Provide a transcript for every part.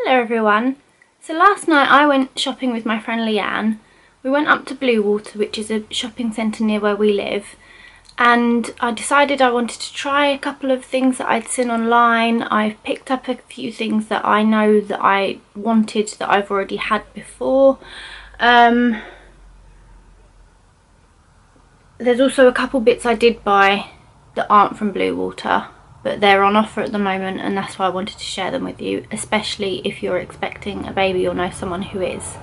Hello everyone. So last night I went shopping with my friend Leanne. We went up to Bluewater, which is a shopping centre near where we live, and I decided I wanted to try a couple of things that I'd seen online. I've picked up a few things that I know that I wanted that I've already had before. There's also a couple bits I did buy that aren't from Bluewater, but they're on offer at the moment, and that's why I wanted to share them with you, especially if you're expecting a baby or know someone who is.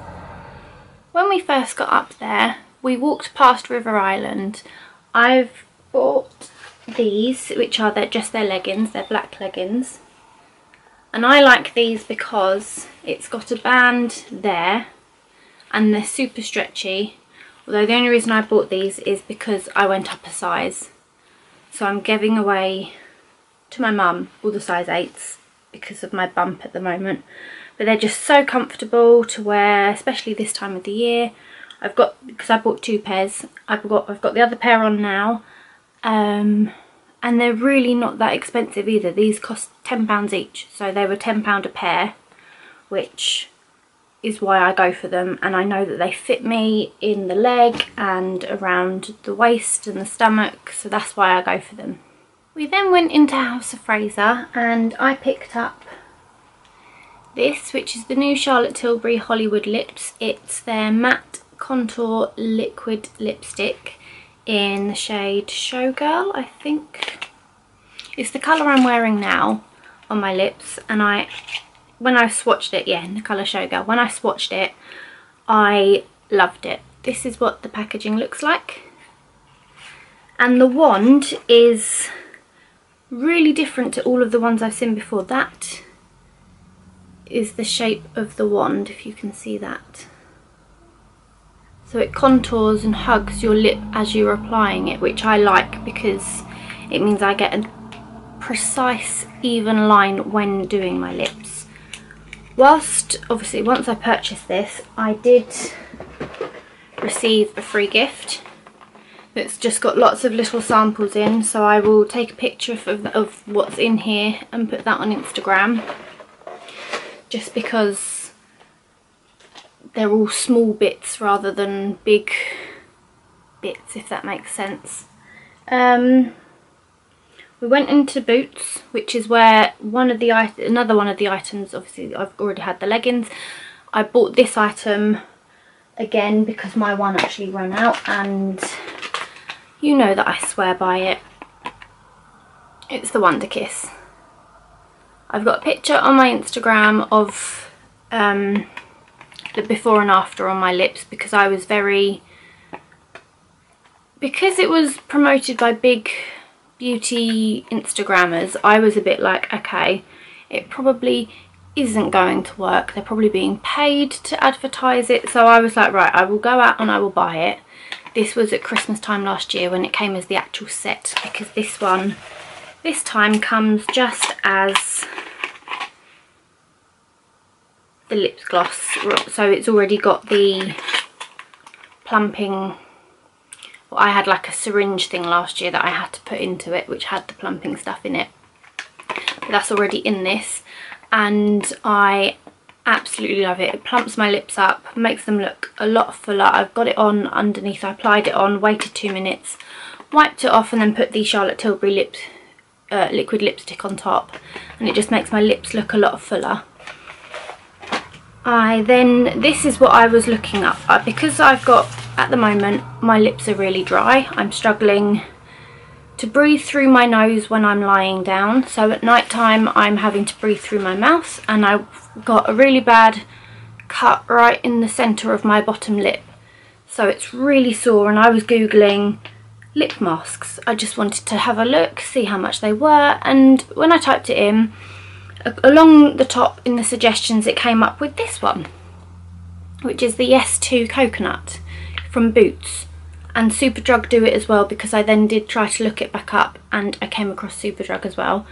When we first got up there, we walked past River Island. I've bought these, which are just their leggings, they're black leggings. And I like these because it's got a band there and they're super stretchy. Although the only reason I bought these is because I went up a size. So I'm giving away to my mum all the size 8s because of my bump at the moment. But they're just so comfortable to wear, especially this time of the year. Because I bought 2 pairs, I've got the other pair on now. And they're really not that expensive either. These cost £10 each, so they were £10 a pair, which is why I go for them. And I know that they fit me in the leg and around the waist and the stomach, so that's why I go for them. We then went into House of Fraser and I picked up this, which is the new Charlotte Tilbury Hollywood Lips. It's their matte contour liquid lipstick in the shade Showgirl, I think. It's the colour I'm wearing now on my lips, and when I swatched it, yeah, in the colour Showgirl, when I swatched it, I loved it. This is what the packaging looks like. And the wand is really different to all of the ones I've seen before. That is the shape of the wand, if you can see that. So it contours and hugs your lip as you're applying it, which I like because it means I get a precise, even line when doing my lips. Whilst, obviously, once I purchased this, I did receive a free gift. It's just got lots of little samples in, so I will take a picture of what's in here and put that on Instagram, just because they're all small bits rather than big bits, if that makes sense. We went into Boots, which is where another one of the items, obviously I've already had the leggings. I bought this item again because my one actually ran out, and you know that I swear by it. It's the Wonder Kiss. I've got a picture on my Instagram of the before and after on my lips, because because it was promoted by big beauty Instagrammers, I was a bit like, okay, it probably isn't going to work. They're probably being paid to advertise it. So I was like, right, I will go out and I will buy it. This was at Christmas time last year when it came as the actual set, because this one this time comes just as the lip gloss, so it's already got the plumping. Well, I had like a syringe thing last year that I had to put into it, which had the plumping stuff in it, but that's already in this, and I absolutely love it. It plumps my lips up, makes them look a lot fuller. I've got it on underneath, I applied it on, waited 2 minutes, wiped it off, and then put the Charlotte Tilbury liquid lipstick on top, and it just makes my lips look a lot fuller. This is what I was looking up, because I've got, at the moment, my lips are really dry. I'm struggling to breathe through my nose when I'm lying down, so at night time I'm having to breathe through my mouth, and I've got a really bad cut right in the centre of my bottom lip, so it's really sore, and I was googling lip masks. I just wanted to have a look, see how much they were, and when I typed it in, along the top in the suggestions it came up with this one, which is the S2 Coconut from Boots. And Superdrug do it as well, because I then did try to look it back up and I came across Superdrug as well.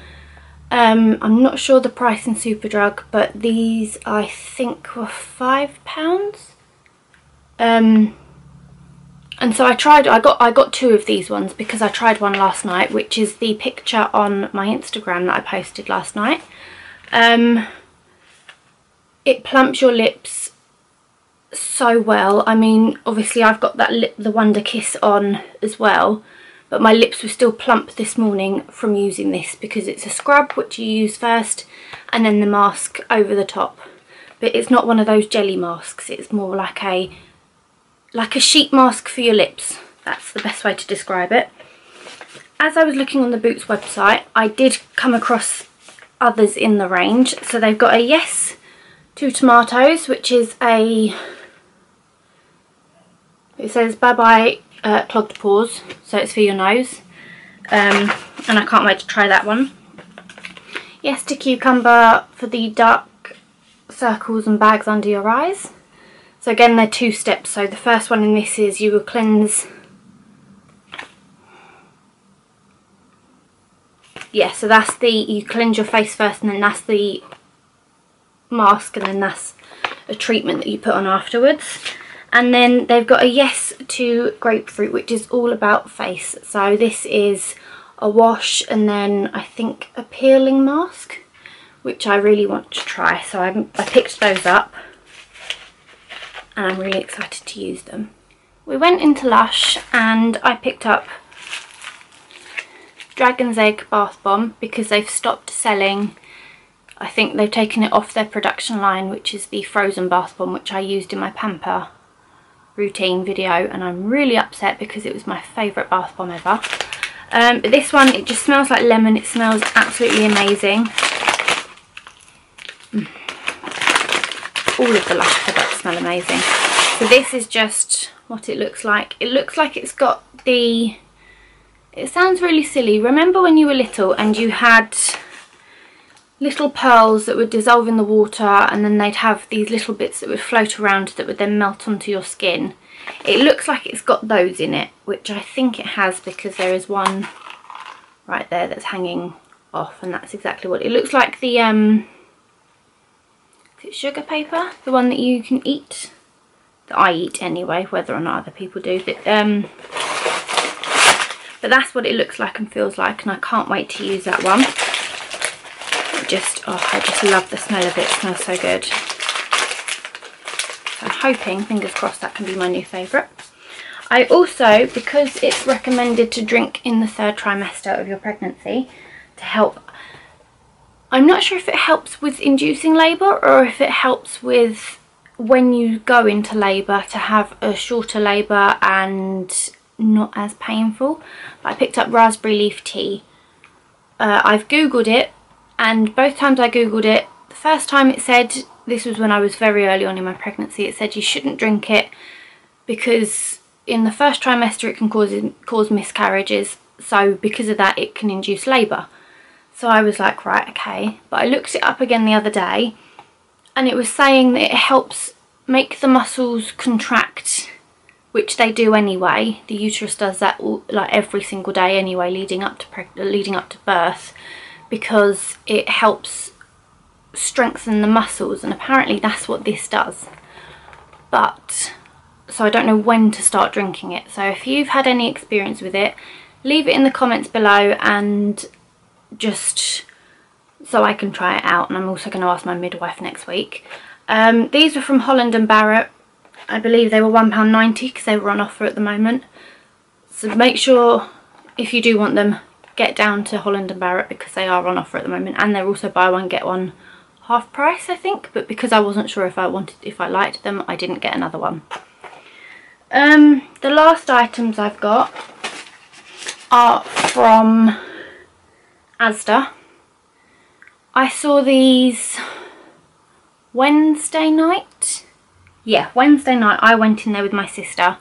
I'm not sure the price in Superdrug, but these I think were £5. And so I got 2 of these ones because I tried one last night, which is the picture on my Instagram that I posted last night. it plumps your lips so well. I mean, obviously I've got that the Wonder Kiss on as well, but my lips were still plump this morning from using this, because it's a scrub which you use first and then the mask over the top. But it's not one of those jelly masks, it's more like a sheet mask for your lips. That's the best way to describe it. As I was looking on the Boots website, I did come across others in the range. So they've got a Yes to Tomatoes, which is it says bye bye clogged pores, so it's for your nose, and I can't wait to try that one. Yes to Cucumber for the dark circles and bags under your eyes. So again, they're 2 steps. So the first one in this is you will cleanse, yeah, so that's you cleanse your face first, and then that's the mask, and then that's a treatment that you put on afterwards. And then they've got a Yes to Grapefruit, which is all about face. So this is a wash and then I think a peeling mask, which I really want to try. So I picked those up and I'm really excited to use them. We went into Lush and I picked up Dragon's Egg Bath Bomb because they've stopped selling. I think they've taken it off their production line, which is the frozen bath bomb, which I used in my Pamper routine video, and I'm really upset because it was my favourite bath bomb ever. But this one, it just smells like lemon. It smells absolutely amazing. All of the Lush products smell amazing. So this is just what it looks like. It looks like it's got the... It sounds really silly. Remember when you were little and you had little pearls that would dissolve in the water, and then they'd have these little bits that would float around that would then melt onto your skin? It looks like it's got those in it, which I think it has, because there is one right there that's hanging off, and that's exactly what it looks like. The is it sugar paper, the one that you can eat, that I eat anyway, whether or not other people do, but that's what it looks like and feels like, and I can't wait to use that one. I just love the smell of it. It smells so good. So I'm hoping, fingers crossed, that can be my new favourite. I also, because it's recommended to drink in the 3rd trimester of your pregnancy to help, I'm not sure if it helps with inducing labour or if it helps with when you go into labour to have a shorter labour and not as painful. But I picked up raspberry leaf tea. I've googled it, and both times I googled it, the first time it said, this was when I was very early on in my pregnancy, it said you shouldn't drink it because in the 1st trimester it can cause miscarriages, so because of that it can induce labour. So I was like, right, okay. But I looked it up again the other day and it was saying that it helps make the muscles contract, which they do anyway. The uterus does that like every single day anyway, leading up to birth, because it helps strengthen the muscles, and apparently that's what this does. But so I don't know when to start drinking it. So if you've had any experience with it, leave it in the comments below, and just so I can try it out. And I'm also going to ask my midwife next week. These were from Holland & Barrett. I believe they were £1.90 because they were on offer at the moment. So make sure, if you do want them, get down to Holland & Barrett because they are on offer at the moment, and they're also buy one get one half price, I think. But because I wasn't sure if I liked them, I didn't get another one. The last items I've got are from Asda. I saw these Wednesday night. Yeah, Wednesday night I went in there with my sister,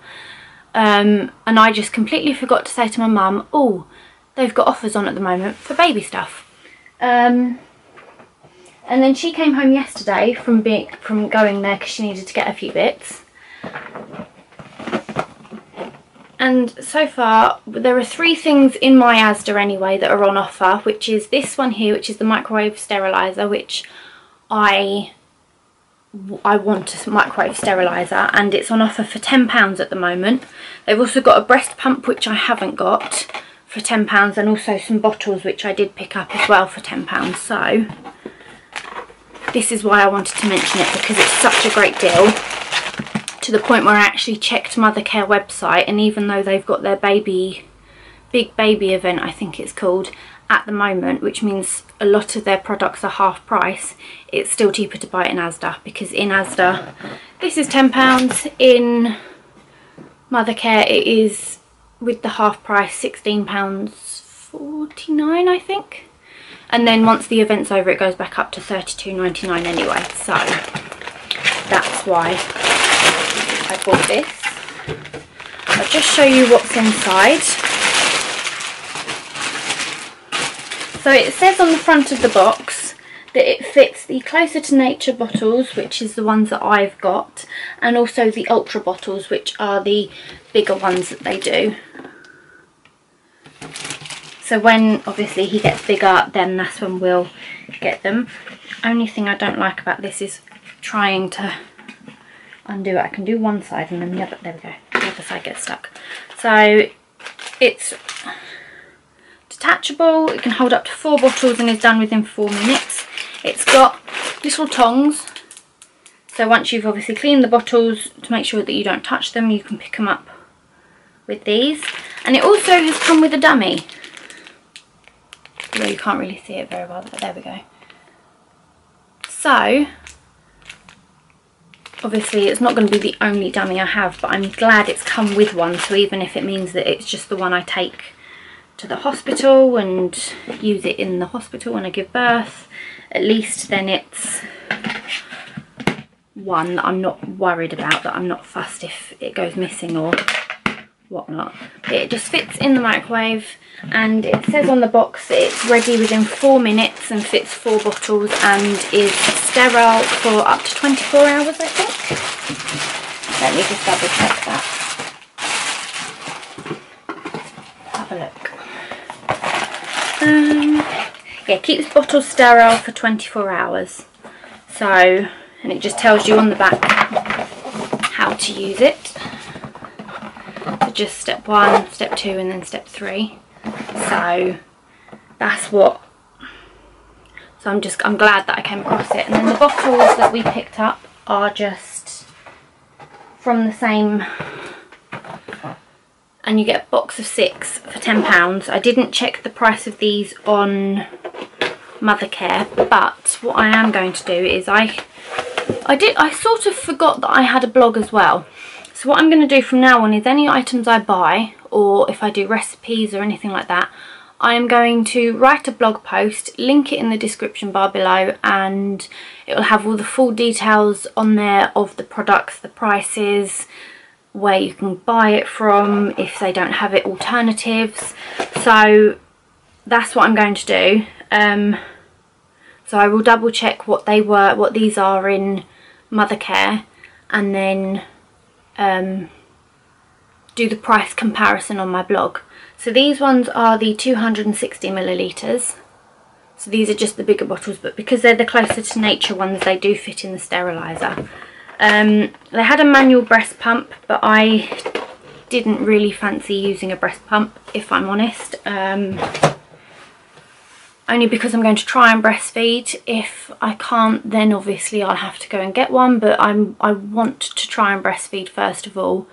and I just completely forgot to say to my mum, oh, they've got offers on at the moment for baby stuff. And then she came home yesterday from going there because she needed to get a few bits. And so far there are 3 things in my Asda anyway that are on offer, which is this one here, which is the microwave steriliser, which I want a microwave steriliser, and it's on offer for £10 at the moment. They've also got a breast pump, which I haven't got, for £10, and also some bottles which I did pick up as well for £10. So this is why I wanted to mention it, because it's such a great deal, to the point where I actually checked Mothercare website, and even though they've got their big baby event, I think it's called, at the moment, which means a lot of their products are half price, it's still cheaper to buy it in Asda, because in Asda this is £10, in Mothercare it is, with the half price, £16.49 I think, and then once the event's over it goes back up to £32.99 anyway, so that's why I bought this. I'll just show you what's inside. So it says on the front of the box that it fits the Closer to Nature bottles, which is the ones that I've got, and also the Ultra bottles, which are the bigger ones that they do. So when obviously he gets bigger, then that's when we'll get them. Only thing I don't like about this is trying to undo it. I can do one side and then the other, there we go, the other side gets stuck. So it's detachable, it can hold up to 4 bottles and is done within 4 minutes. It's got little tongs, so once you've obviously cleaned the bottles, to make sure that you don't touch them, you can pick them up with these. And it also has come with a dummy, although you can't really see it very well, but there we go. So obviously it's not going to be the only dummy I have, but I'm glad it's come with one, so even if it means that it's just the one I take to the hospital and use it in the hospital when I give birth, at least then it's one that I'm not worried about, that I'm not fussed if it goes missing or whatnot. It just fits in the microwave, and it says on the box that it's ready within 4 minutes and fits 4 bottles and is sterile for up to 24 hours I think. Let me just double check that. Have a look. Yeah, keeps bottles sterile for 24 hours. So, and it just tells you on the back how to use it. So just step 1, step 2 and then step 3. So that's what, so I'm glad that I came across it. And then the bottles that we picked up are just from the same, and you get a box of 6 for £10. I didn't check the price of these on Mothercare, but what I am going to do is I sort of forgot that I had a blog as well. So what I'm going to do from now on is any items I buy, or if I do recipes or anything like that, I am going to write a blog post, link it in the description bar below, and it will have all the full details on there of the products, the prices, where you can buy it from, if they don't have it, alternatives. So that's what I'm going to do. So I will double check what these are in Mothercare, and then do the price comparison on my blog. So these ones are the 260 millilitres. So these are just the bigger bottles, but because they're the Closer to Nature ones, they do fit in the steriliser. They had a manual breast pump, but I didn't really fancy using a breast pump, if I'm honest. Only because I'm going to try and breastfeed. If I can't, then obviously I'll have to go and get one, but I want to try and breastfeed first of all,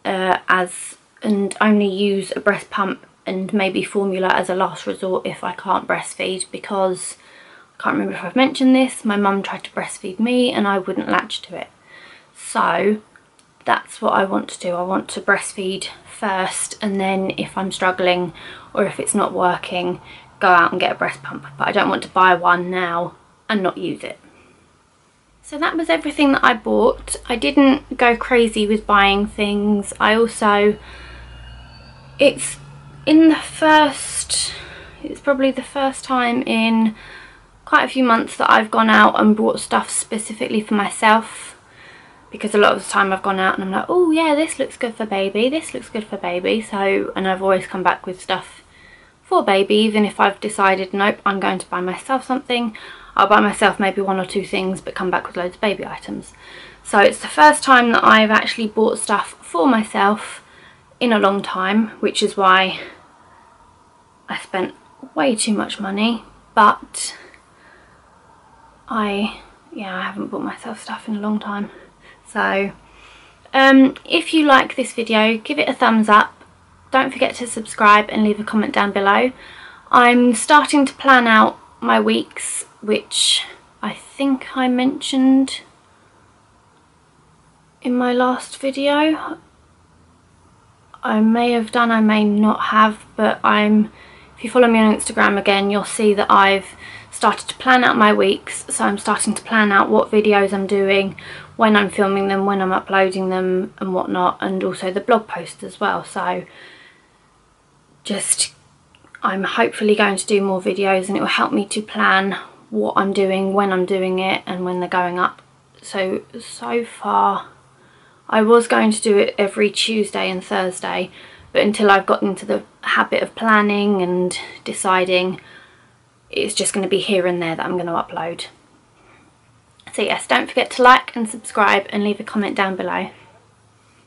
and only use a breast pump and maybe formula as a last resort if I can't breastfeed, because I can't remember if I've mentioned this, my mum tried to breastfeed me and I wouldn't latch to it. So that's what I want to do. I want to breastfeed first, and then if I'm struggling or if it's not working, go out and get a breast pump. But I don't want to buy one now and not use it. So that was everything that I bought. I didn't go crazy with buying things. I also, it's probably the first time in quite a few months that I've gone out and bought stuff specifically for myself, because a lot of the time I've gone out and I'm like, oh yeah, this looks good for baby, this looks good for baby. So, and I've always come back with stuff for baby, even if I've decided, nope, I'm going to buy myself something. I'll buy myself maybe 1 or 2 things, but come back with loads of baby items. So it's the first time that I've actually bought stuff for myself in a long time, which is why I spent way too much money. But I haven't bought myself stuff in a long time. So if you like this video, give it a thumbs up. Don't forget to subscribe and leave a comment down below. I'm starting to plan out my weeks, which I think I mentioned in my last video. I may have done, I may not have, but if you follow me on Instagram again, you'll see that I've started to plan out my weeks. So I'm starting to plan out what videos I'm doing, when I'm filming them, when I'm uploading them and whatnot, and also the blog post as well. So I'm hopefully going to do more videos, and it will help me to plan what I'm doing, when I'm doing it, and when they're going up. So far I was going to do it every Tuesday and Thursday, but until I've gotten into the habit of planning and deciding, it's just going to be here and there that I'm going to upload. So yes, don't forget to like and subscribe and leave a comment down below.